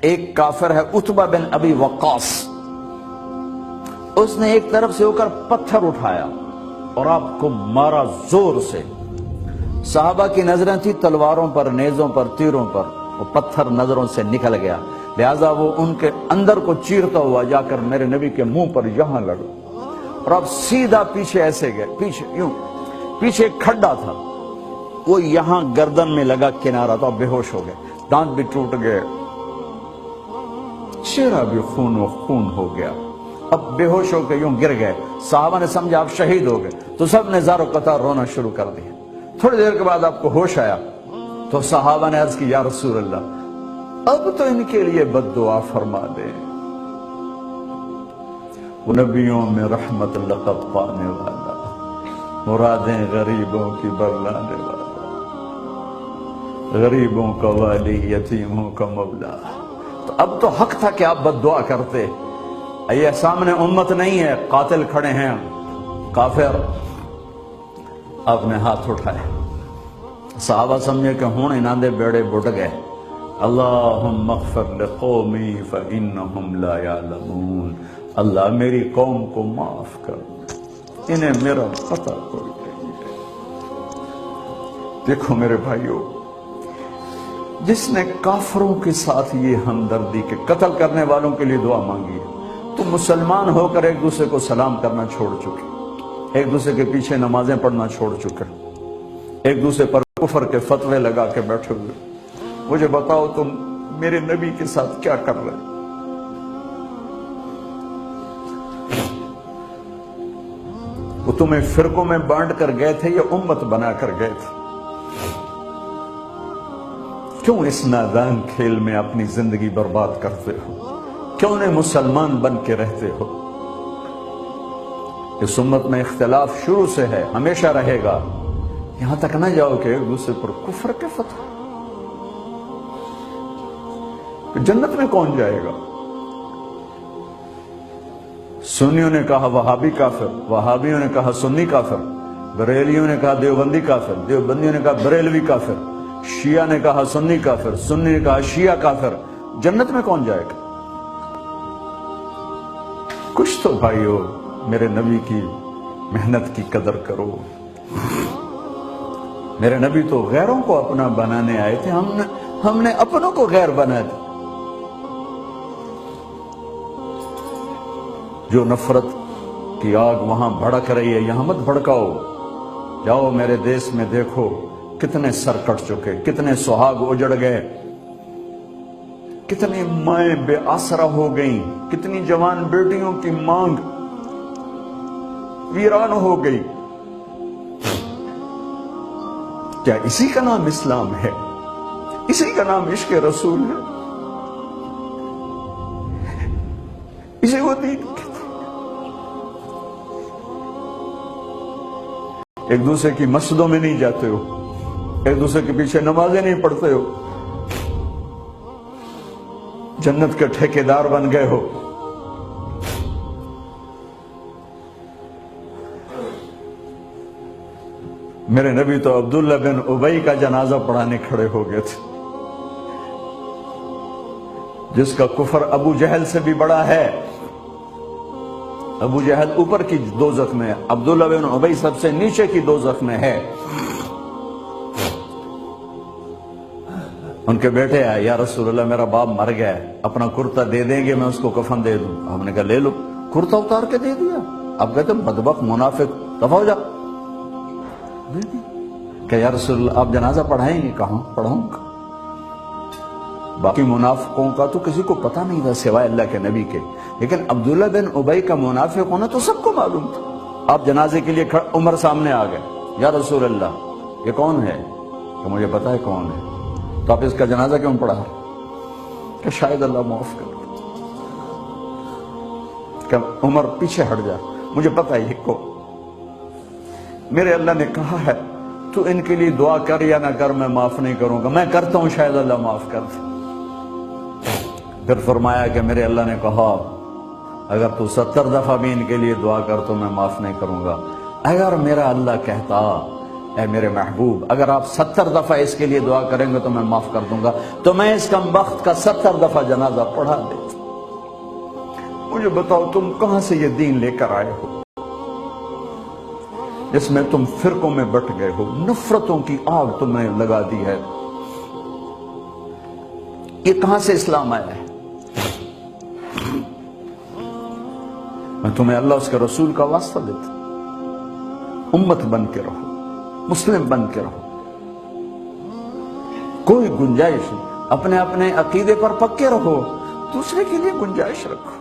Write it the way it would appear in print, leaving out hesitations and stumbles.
ایک کافر ہے عتبہ بن ابی وقاص، اس نے ایک طرف سے ہو کر پتھر اٹھایا اور آپ کو مارا زور سے۔ صحابہ کی نظریں تھی تلواروں پر، نیزوں پر، تیروں پر، وہ پتھر نظروں سے نکل گیا، لہذا وہ ان کے اندر کو چیرتا ہوا جا کر میرے نبی کے منہ پر یہاں لگا، اور اب سیدھا پیچھے ایسے گئے، پیچھے یوں، پیچھے ایک کھڈا تھا، وہ یہاں گردن میں لگا کنارہ، تو اب بے ہوش ہو گئے، دانت بھی ٹوٹ گئے، چہرہ بھی خون و خون ہو گیا، اب بے ہوش ہو کے یوں گر گئے۔ صحابہ نے سمجھا آپ شہید ہو گئے، تو سب نے زار و قطار رونا شروع کر دیا۔ تھوڑی دیر کے بعد آپ کو ہوش آیا تو صحابہ نے عرض کی یا رسول اللہ اب تو ان کے لیے بد دعا فرما دے، وہ نبیوں میں رحمت لقب پانے والا، مرادیں غریبوں کی برلانے والا، غریبوں کا والی، یتیموں کا مولا۔ تو اب تو حق تھا کہ آپ بد دعا کرتے۔ یہ سامنے امت نہیں ہے، قاتل کھڑے ہیں، کافر۔ آپ نے ہاتھ اٹھائے، صحابہ سمجھے کہ ہوں انہاں دے بیڑے بڑھ گئے۔ اللہم اغفر لقومی فإنہم لا یعلمون، اللہ میری قوم کو معاف کر، انہیں میرا پتہ کوئی نہیں ہے۔ دیکھو میرے بھائیو، جس نے کافروں کے ساتھ یہ ہمدردی کے قتل کرنے والوں کے لیے دعا مانگی ہے، تو مسلمان ہو کر ایک دوسرے کو سلام کرنا چھوڑ چکے، ایک دوسرے کے پیچھے نمازیں پڑھنا چھوڑ چکے، ایک دوسرے پر کفر کے فتوے لگا کے بیٹھے ہوئے۔ مجھے بتاؤ تم میرے نبی کے ساتھ کیا کر رہے؟ وہ تمہیں فرقوں میں بانٹ کر گئے تھے یا امت بنا کر گئے تھے؟ کیوں اس نادان کھیل میں اپنی زندگی برباد کرتے ہو؟ کیوں نہیں مسلمان بن کے رہتے ہو؟ اس امت میں اختلاف شروع سے ہے، ہمیشہ رہے گا، یہاں تک نہ جاؤ کہ ایک دوسرے پر کفر کے فتوے۔ جنت میں کون جائے گا؟ سنیوں نے کہا وہابی کافر، وہابیوں نے کہا سنی کافر، بریلیوں نے کہا دیوبندی کافر، دیوبندیوں نے کہا بریلوی کافر، شیعہ نے کہا سنی کافر، سنی نے کہا شیعہ کافر۔ جنت میں کون جائے گا؟ کچھ تو بھائیو میرے نبی کی محنت کی قدر کرو۔ میرے نبی تو غیروں کو اپنا بنانے آئے تھے، ہم نے اپنوں کو غیر بنا دیا۔ جو نفرت کی آگ وہاں بھڑک رہی ہے، یہاں مت بھڑکاؤ۔ جاؤ میرے دیس میں دیکھو کتنے سر کٹ چکے، کتنے سہاگ اجڑ گئے، کتنی مائیں بے آسرا ہو گئیں، کتنی جوان بیٹیوں کی مانگ ویران ہو گئی۔ کیا اسی کا نام اسلام ہے؟ اسی کا نام عشق رسول ہے؟ اسی کو دین کہتے ہیں؟ ایک دوسرے کی مسجدوں میں نہیں جاتے ہو، ایک دوسرے کے پیچھے نمازیں نہیں پڑھتے ہو، جنت کے ٹھیکیدار بن گئے ہو۔ میرے نبی تو عبداللہ بن ابی کا جنازہ پڑھانے کھڑے ہو گئے تھے، جس کا کفر ابو جہل سے بھی بڑا ہے۔ ابو جہل اوپر کی دوزخ میں، عبداللہ بن ابی سب سے نیچے کی دوزخ میں ہے۔ ان کے بیٹے آئے، یا رسول اللہ میرا باپ مر گیا ہے، اپنا کرتا دے دیں گے، میں اس کو کفن دے دوں۔ ہم نے کہا لے لو، کرتا اتار کے دے دیا۔ اب کہتے ہیں بدبخت منافق، دفع ہو جا۔ کہ یا رسول اللہ آپ جنازہ پڑھائیں گے؟ کہاں پڑھاؤں گا؟ باقی منافقوں کا تو کسی کو پتہ نہیں تھا سوائے اللہ کے نبی کے، لیکن عبداللہ بن ابی کا منافق ہونا تو سب کو معلوم تھا۔ آپ جنازے کے لیے عمر سامنے آ گئے، یا رسول اللہ یہ کون ہے؟ کہ مجھے پتا ہے کون ہے، تو آپ اس کا جنازہ کیوں پڑھا؟ کہ شاید اللہ معاف کر۔ کہ عمر پیچھے ہٹ جا، مجھے پتا ہے یہ کو، میرے اللہ نے کہا ہے تو ان کے لیے دعا کر یا نہ کر، میں معاف نہیں کروں گا، میں کرتا ہوں شاید اللہ معاف کر دے۔ پھر فرمایا کہ میرے اللہ نے کہا اگر تو 70 دفعہ بھی ان کے لیے دعا کر تو میں معاف نہیں کروں گا۔ اگر میرا اللہ کہتا اے میرے محبوب اگر آپ 70 دفعہ اس کے لیے دعا کریں گے تو میں معاف کر دوں گا، تو میں اس کم بخت کا 70 دفعہ جنازہ پڑھا دیتا۔ مجھے بتاؤ تم کہاں سے یہ دین لے کر آئے ہو جس میں تم فرقوں میں بٹ گئے ہو، نفرتوں کی آگ تم نے لگا دی ہے، یہ کہاں سے اسلام آیا ہے؟ میں تمہیں اللہ اس کے رسول کا واسطہ دیتا ہوں، امت بن کے رہو، مسلم بن کے رہو، کوئی گنجائش نہیں، اپنے اپنے عقیدے پر پکے رہو، دوسرے کے لیے گنجائش رکھو۔